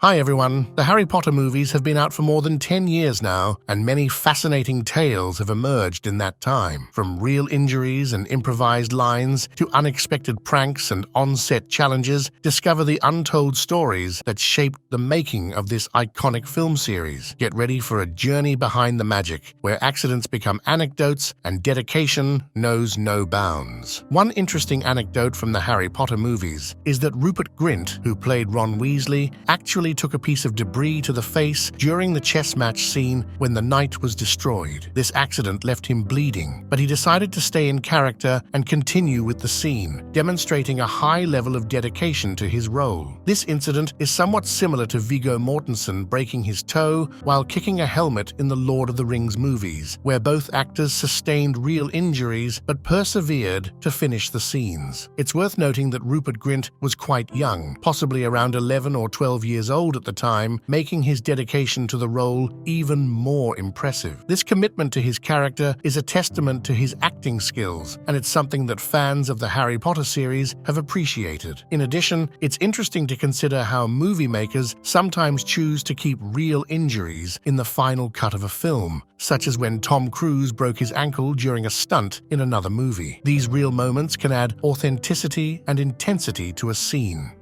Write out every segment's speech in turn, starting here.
Hi everyone, the Harry Potter movies have been out for more than 10 years now, and many fascinating tales have emerged in that time. From real injuries and improvised lines to unexpected pranks and on-set challenges, discover the untold stories that shaped the making of this iconic film series. Get ready for a journey behind the magic, where accidents become anecdotes and dedication knows no bounds. One interesting anecdote from the Harry Potter movies is that Rupert Grint, who played Ron Weasley, actually took a piece of debris to the face during the chess match scene when the knight was destroyed. This accident left him bleeding, but he decided to stay in character and continue with the scene, demonstrating a high level of dedication to his role. This incident is somewhat similar to Viggo Mortensen breaking his toe while kicking a helmet in the Lord of the Rings movies, where both actors sustained real injuries but persevered to finish the scenes. It's worth noting that Rupert Grint was quite young, possibly around 11 or 12 years old at the time, making his dedication to the role even more impressive. This commitment to his character is a testament to his acting skills, and it's something that fans of the Harry Potter series have appreciated. In addition, it's interesting to consider how movie makers sometimes choose to keep real injuries in the final cut of a film, such as when Tom Cruise broke his ankle during a stunt in another movie. These real moments can add authenticity and intensity to a scene.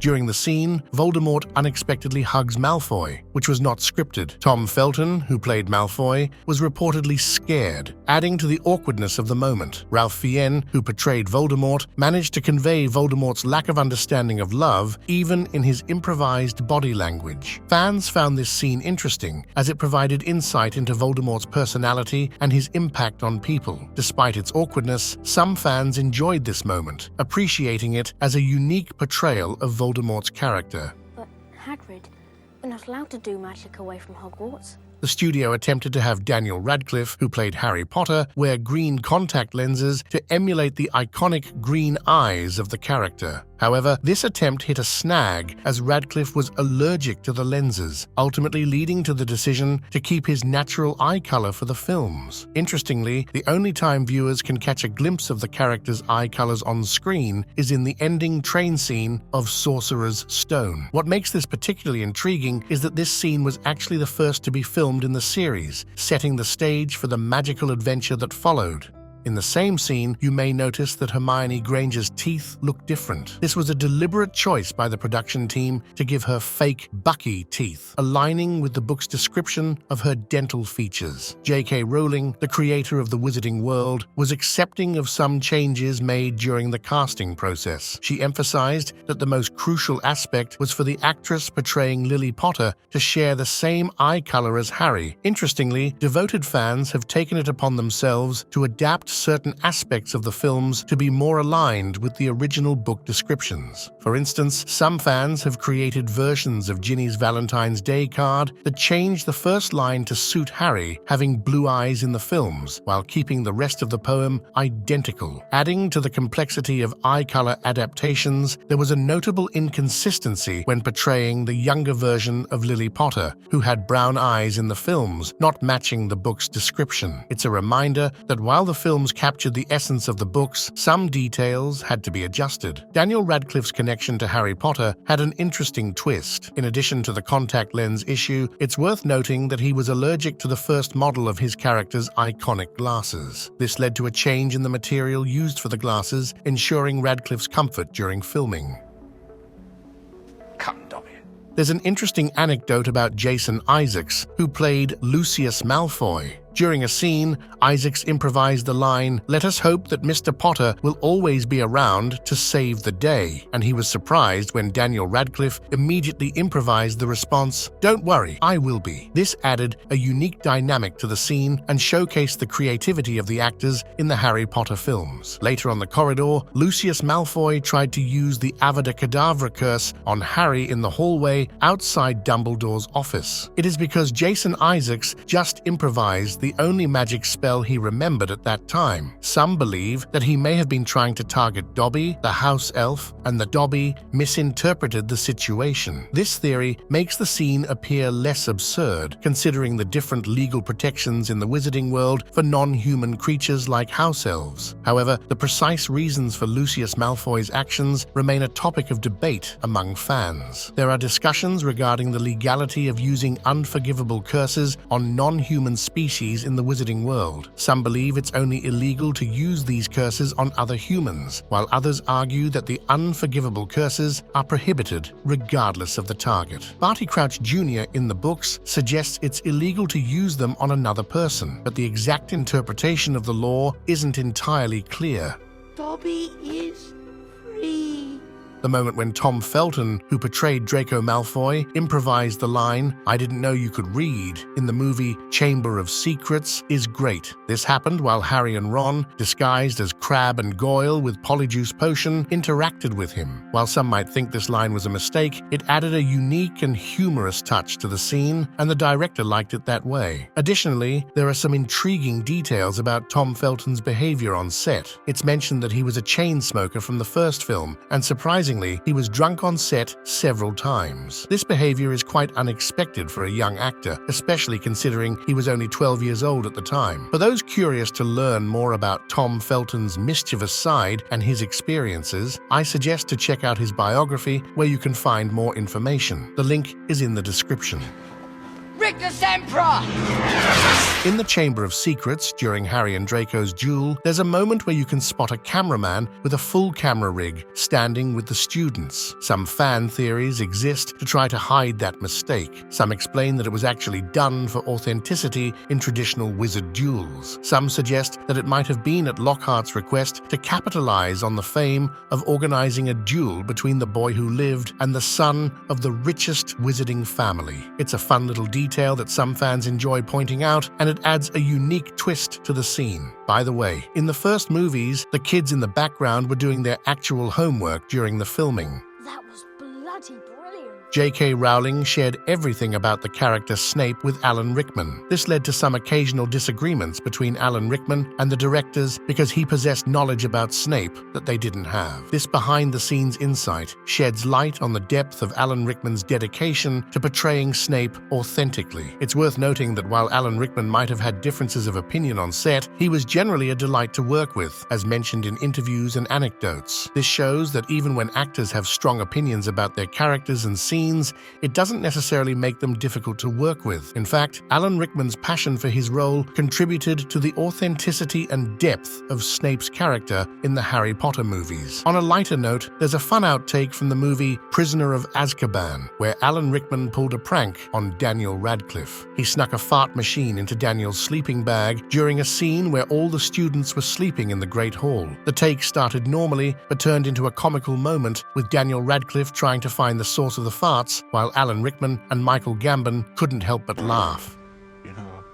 During the scene, Voldemort unexpectedly hugs Malfoy, which was not scripted. Tom Felton, who played Malfoy, was reportedly scared, adding to the awkwardness of the moment. Ralph Fiennes, who portrayed Voldemort, managed to convey Voldemort's lack of understanding of love even in his improvised body language. Fans found this scene interesting, as it provided insight into Voldemort's personality and his impact on people. Despite its awkwardness, some fans enjoyed this moment, appreciating it as a unique portrayal of Voldemort's character. But Hagrid, we're not allowed to do magic away from Hogwarts. The studio attempted to have Daniel Radcliffe, who played Harry Potter, wear green contact lenses to emulate the iconic green eyes of the character. However, this attempt hit a snag as Radcliffe was allergic to the lenses, ultimately leading to the decision to keep his natural eye color for the films. Interestingly, the only time viewers can catch a glimpse of the character's eye colors on screen is in the ending train scene of Sorcerer's Stone. What makes this particularly intriguing is that this scene was actually the first to be filmed in the series, setting the stage for the magical adventure that followed. In the same scene, you may notice that Hermione Granger's teeth look different. This was a deliberate choice by the production team to give her fake Bucky teeth, aligning with the book's description of her dental features. J.K. Rowling, the creator of the Wizarding World, was accepting of some changes made during the casting process. She emphasized that the most crucial aspect was for the actress portraying Lily Potter to share the same eye color as Harry. Interestingly, devoted fans have taken it upon themselves to adapt certain aspects of the films to be more aligned with the original book descriptions. For instance, some fans have created versions of Ginny's Valentine's Day card that change the first line to suit Harry having blue eyes in the films, while keeping the rest of the poem identical. Adding to the complexity of eye color adaptations, there was a notable inconsistency when portraying the younger version of Lily Potter, who had brown eyes in the films, not matching the book's description. It's a reminder that while the films captured the essence of the books, some details had to be adjusted. Daniel Radcliffe's connection to Harry Potter had an interesting twist. In addition to the contact lens issue, it's worth noting that he was allergic to the first model of his character's iconic glasses. This led to a change in the material used for the glasses, ensuring Radcliffe's comfort during filming. There's an interesting anecdote about Jason Isaacs, who played Lucius Malfoy. During a scene, Isaacs improvised the line, "Let us hope that Mr. Potter will always be around to save the day," and he was surprised when Daniel Radcliffe immediately improvised the response, "Don't worry, I will be." This added a unique dynamic to the scene and showcased the creativity of the actors in the Harry Potter films. Later on the corridor, Lucius Malfoy tried to use the Avada Kedavra curse on Harry in the hallway outside Dumbledore's office. It is because Jason Isaacs just improvised the the only magic spell he remembered at that time. Some believe that he may have been trying to target Dobby, the house elf, and that Dobby misinterpreted the situation. This theory makes the scene appear less absurd, considering the different legal protections in the wizarding world for non-human creatures like house elves. However, the precise reasons for Lucius Malfoy's actions remain a topic of debate among fans. There are discussions regarding the legality of using unforgivable curses on non-human species in the wizarding world. Some believe it's only illegal to use these curses on other humans, while others argue that the unforgivable curses are prohibited regardless of the target. Barty Crouch Jr. in the books suggests it's illegal to use them on another person, but the exact interpretation of the law isn't entirely clear. Dobby is free. The moment when Tom Felton, who portrayed Draco Malfoy, improvised the line, "I didn't know you could read," in the movie Chamber of Secrets is great. This happened while Harry and Ron, disguised as Crabbe and Goyle with Polyjuice Potion, interacted with him. While some might think this line was a mistake, it added a unique and humorous touch to the scene, and the director liked it that way. Additionally, there are some intriguing details about Tom Felton's behavior on set. It's mentioned that he was a chain smoker from the first film, and surprisingly, he was drunk on set several times. This behavior is quite unexpected for a young actor, especially considering he was only 12 years old at the time. For those curious to learn more about Tom Felton's mischievous side and his experiences, I suggest to check out his biography, where you can find more information. The link is in the description. Rictus Emperor! In the Chamber of Secrets, during Harry and Draco's duel, there's a moment where you can spot a cameraman with a full camera rig standing with the students. Some fan theories exist to try to hide that mistake. Some explain that it was actually done for authenticity in traditional wizard duels. Some suggest that it might have been at Lockhart's request to capitalize on the fame of organizing a duel between the boy who lived and the son of the richest wizarding family. It's a fun little detail that some fans enjoy pointing out, and it adds a unique twist to the scene. By the way, in the first movies, the kids in the background were doing their actual homework during the filming. That was bloody brilliant. J.K. Rowling shared everything about the character Snape with Alan Rickman. This led to some occasional disagreements between Alan Rickman and the directors because he possessed knowledge about Snape that they didn't have. This behind-the-scenes insight sheds light on the depth of Alan Rickman's dedication to portraying Snape authentically. It's worth noting that while Alan Rickman might have had differences of opinion on set, he was generally a delight to work with, as mentioned in interviews and anecdotes. This shows that even when actors have strong opinions about their characters and scenes, it doesn't necessarily make them difficult to work with. In fact, Alan Rickman's passion for his role contributed to the authenticity and depth of Snape's character in the Harry Potter movies. On a lighter note, there's a fun outtake from the movie Prisoner of Azkaban, where Alan Rickman pulled a prank on Daniel Radcliffe. He snuck a fart machine into Daniel's sleeping bag during a scene where all the students were sleeping in the Great Hall. The take started normally, but turned into a comical moment, with Daniel Radcliffe trying to find the source of the farts, while Alan Rickman and Michael Gambon couldn't help but laugh. You know,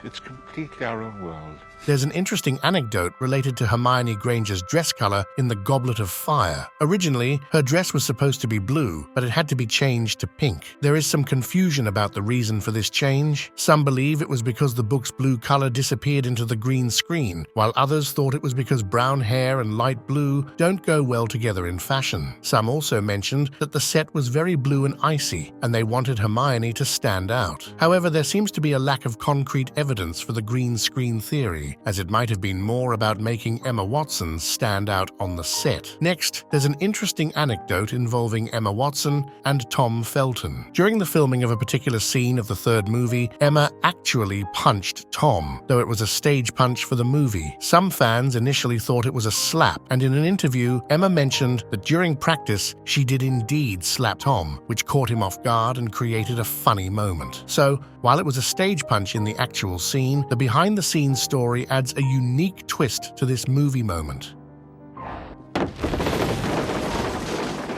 it's completely our own world. There's an interesting anecdote related to Hermione Granger's dress color in the Goblet of Fire. Originally, her dress was supposed to be blue, but it had to be changed to pink. There is some confusion about the reason for this change. Some believe it was because the book's blue color disappeared into the green screen, while others thought it was because brown hair and light blue don't go well together in fashion. Some also mentioned that the set was very blue and icy, and they wanted Hermione to stand out. However, there seems to be a lack of concrete evidence for the green screen theory, as it might have been more about making Emma Watson stand out on the set. Next, there's an interesting anecdote involving Emma Watson and Tom Felton. During the filming of a particular scene of the third movie, Emma actually punched Tom, though it was a stage punch for the movie. Some fans initially thought it was a slap, and in an interview, Emma mentioned that during practice, she did indeed slap Tom, which caught him off guard and created a funny moment. So, while it was a stage punch in the actual scene, the behind-the-scenes story adds a unique twist to this movie moment.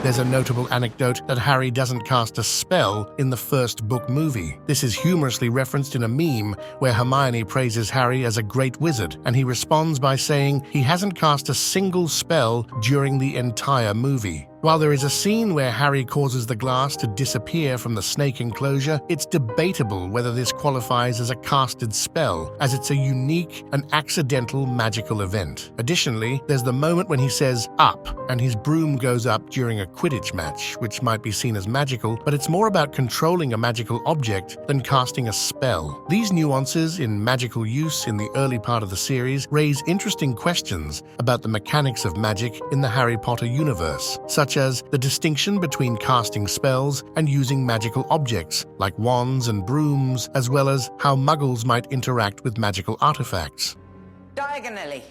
There's a notable anecdote that Harry doesn't cast a spell in the first book movie. This is humorously referenced in a meme where Hermione praises Harry as a great wizard, and he responds by saying he hasn't cast a single spell during the entire movie. While there is a scene where Harry causes the glass to disappear from the snake enclosure, it's debatable whether this qualifies as a casted spell, as it's a unique and accidental magical event. Additionally, there's the moment when he says, "up," and his broom goes up during a Quidditch match, which might be seen as magical, but it's more about controlling a magical object than casting a spell. These nuances in magical use in the early part of the series raise interesting questions about the mechanics of magic in the Harry Potter universe, such as the distinction between casting spells and using magical objects, like wands and brooms, as well as how muggles might interact with magical artifacts. Diagonally.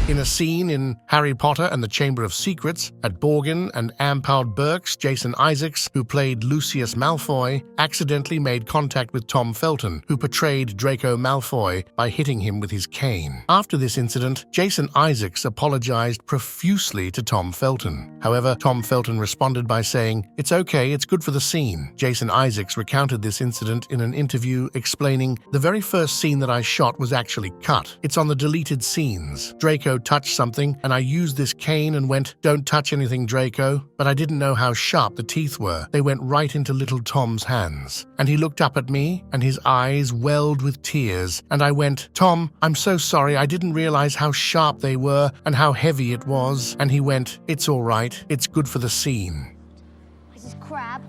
In a scene in Harry Potter and the Chamber of Secrets, at Borgin and Ampard Burke's Jason Isaacs, who played Lucius Malfoy, accidentally made contact with Tom Felton, who portrayed Draco Malfoy, by hitting him with his cane. After this incident, Jason Isaacs apologized profusely to Tom Felton. However, Tom Felton responded by saying, "It's okay, it's good for the scene." Jason Isaacs recounted this incident in an interview, explaining, "The very first scene that I shot was actually cut. It's on the deleted scenes. Draco touched something, and I used this cane and went, 'Don't touch anything, Draco.' But I didn't know how sharp the teeth were. They went right into little Tom's hands. And he looked up at me, and his eyes welled with tears. And I went, 'Tom, I'm so sorry. I didn't realize how sharp they were and how heavy it was.' And he went, 'It's all right. It's good for the scene.'" This is crab.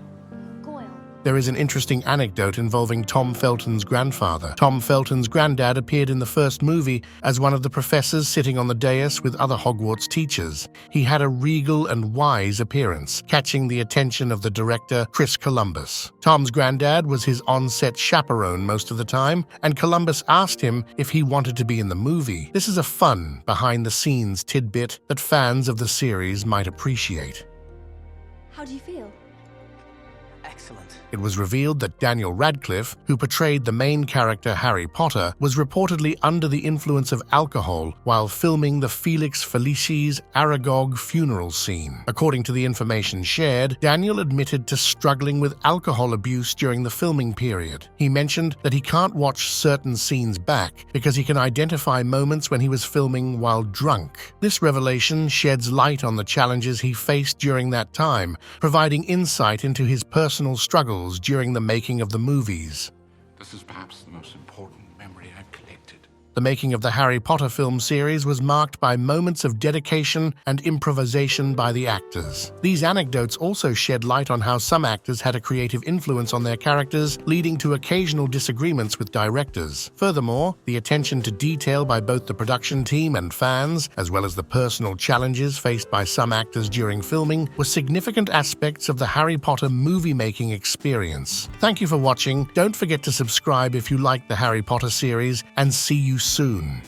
Goyle. There is an interesting anecdote involving Tom Felton's grandfather. Tom Felton's granddad appeared in the first movie as one of the professors sitting on the dais with other Hogwarts teachers. He had a regal and wise appearance, catching the attention of the director, Chris Columbus. Tom's granddad was his on-set chaperone most of the time, and Columbus asked him if he wanted to be in the movie. This is a fun, behind-the-scenes tidbit that fans of the series might appreciate. How do you feel? Excellent. It was revealed that Daniel Radcliffe, who portrayed the main character Harry Potter, was reportedly under the influence of alcohol while filming the Felix Felicis Aragog funeral scene. According to the information shared, Daniel admitted to struggling with alcohol abuse during the filming period. He mentioned that he can't watch certain scenes back because he can identify moments when he was filming while drunk. This revelation sheds light on the challenges he faced during that time, providing insight into his personal struggles during the making of the movies. This is perhaps the most important memory I've collected. The making of the Harry Potter film series was marked by moments of dedication and improvisation by the actors. These anecdotes also shed light on how some actors had a creative influence on their characters, leading to occasional disagreements with directors. Furthermore, the attention to detail by both the production team and fans, as well as the personal challenges faced by some actors during filming, were significant aspects of the Harry Potter movie-making experience. Thank you for watching. Don't forget to subscribe if you like the Harry Potter series, and see you soon.